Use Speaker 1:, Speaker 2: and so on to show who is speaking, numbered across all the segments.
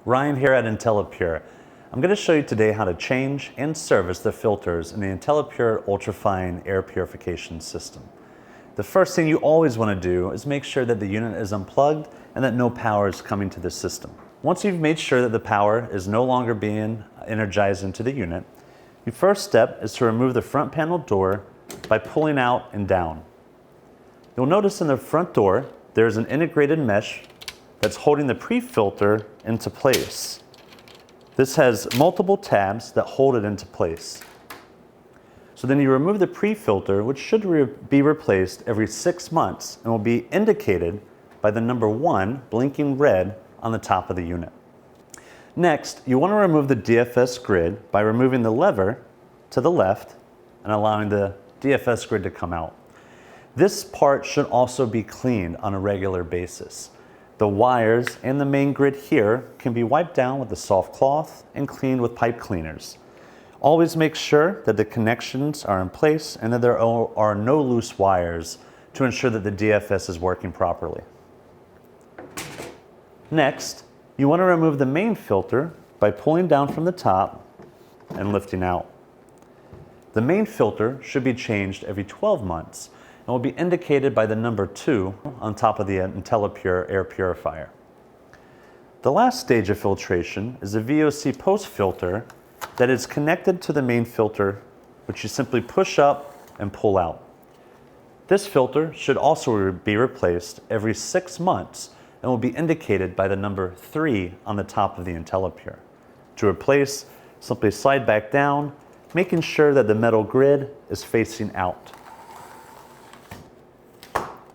Speaker 1: Ryan here at Intellipure. I'm going to show you today how to change and service the filters in the Intellipure Ultrafine air purification system. The first thing you always want to do is make sure that the unit is unplugged and that no power is coming to the system. Once you've made sure that the power is no longer being energized into the unit, your first step is to remove the front panel door by pulling out and down. You'll notice in the front door there's an integrated mesh that's holding the pre-filter into place. This has multiple tabs that hold it into place. So then you remove the pre-filter, which should be replaced every 6 months and will be indicated by the number 1 blinking red on the top of the unit. Next, you want to remove the DFS grid by removing the lever to the left and allowing the DFS grid to come out. This part should also be cleaned on a regular basis. The wires and the main grid here can be wiped down with a soft cloth and cleaned with pipe cleaners. Always make sure that the connections are in place and that there are no loose wires to ensure that the DFS is working properly. Next, you want to remove the main filter by pulling down from the top and lifting out. The main filter should be changed every 12 months and will be indicated by the number 2 on top of the Intellipure air purifier. The last stage of filtration is a VoC Post Filter that is connected to the main filter, which you simply push up and pull out. This filter should also be replaced every 6 months and will be indicated by the number 3 on the top of the Intellipure. To replace, simply slide back down, making sure that the metal grid is facing out.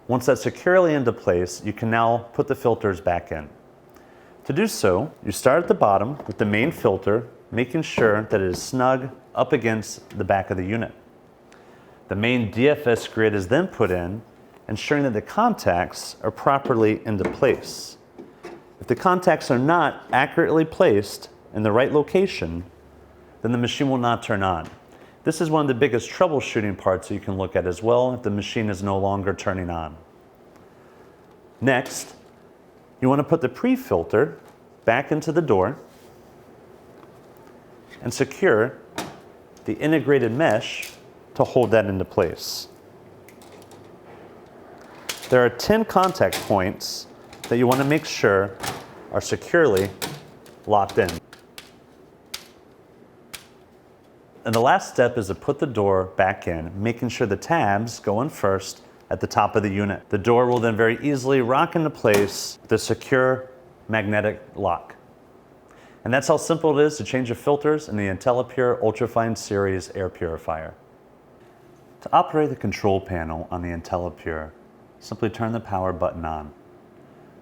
Speaker 1: Once that's securely into place, you can now put the filters back in. To do so, you start at the bottom with the main filter, making sure that it is snug up against the back of the unit. The main DFS grid is then put in, ensuring that the contacts are properly into place. If the contacts are not accurately placed in the right location, then the machine will not turn on. This is one of the biggest troubleshooting parts that you can look at as well if the machine is no longer turning on. Next, you want to put the pre-filter back into the door and secure the integrated mesh to hold that into place. There are 10 contact points that you want to make sure are securely locked in. And the last step is to put the door back in, making sure the tabs go in first at the top of the unit. The door will then very easily rock into place with a secure magnetic lock. And that's how simple it is to change the filters in the Intellipure Ultrafine Series air purifier. To operate the control panel on the Intellipure, simply turn the power button on.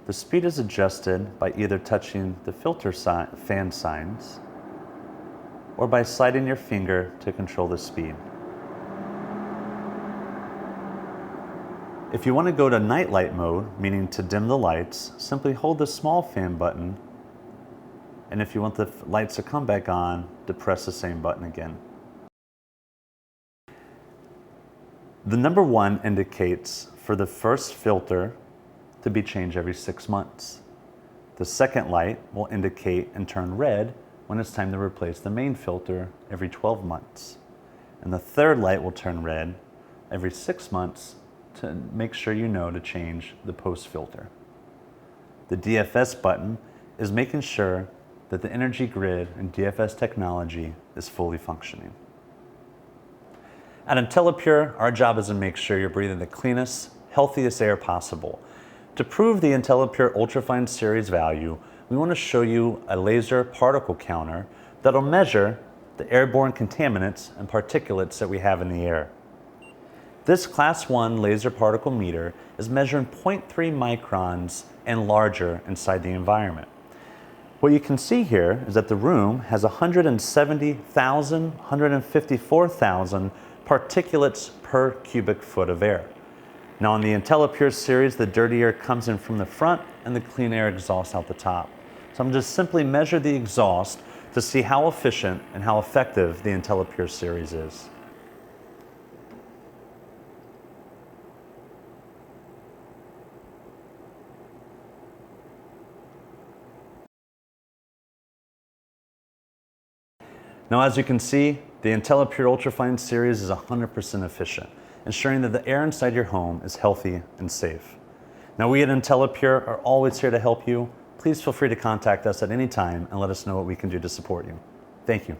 Speaker 1: The speed is adjusted by either touching the filter fan signs or by sliding your finger to control the speed. If you want to go to night light mode, meaning to dim the lights, simply hold the small fan button, and if you want the lights to come back on, depress the same button again. The number 1 indicates for the first filter to be changed every 6 months. The second light will indicate and turn red when it's time to replace the main filter every 12 months. And the third light will turn red every 6 months to make sure you know to change the post filter. The DFS button is making sure that the energy grid and DFS technology is fully functioning. At Intellipure, our job is to make sure you're breathing the cleanest, healthiest air possible. To prove the Intellipure Ultrafine Series value, we want to show you a laser particle counter that'll measure the airborne contaminants and particulates that we have in the air. This Class 1 laser particle meter is measuring 0.3 microns and larger inside the environment. What you can see here is that the room has 170,000, 154,000 particulates per cubic foot of air. Now on the Intellipure series, the dirty air comes in from the front and the clean air exhausts out the top. So I'm just simply measure the exhaust to see how efficient and how effective the Intellipure series is. Now, as you can see, the Intellipure Ultrafine series is 100% efficient, ensuring that the air inside your home is healthy and safe. Now, we at Intellipure are always here to help you. Please feel free to contact us at any time and let us know what we can do to support you. Thank you.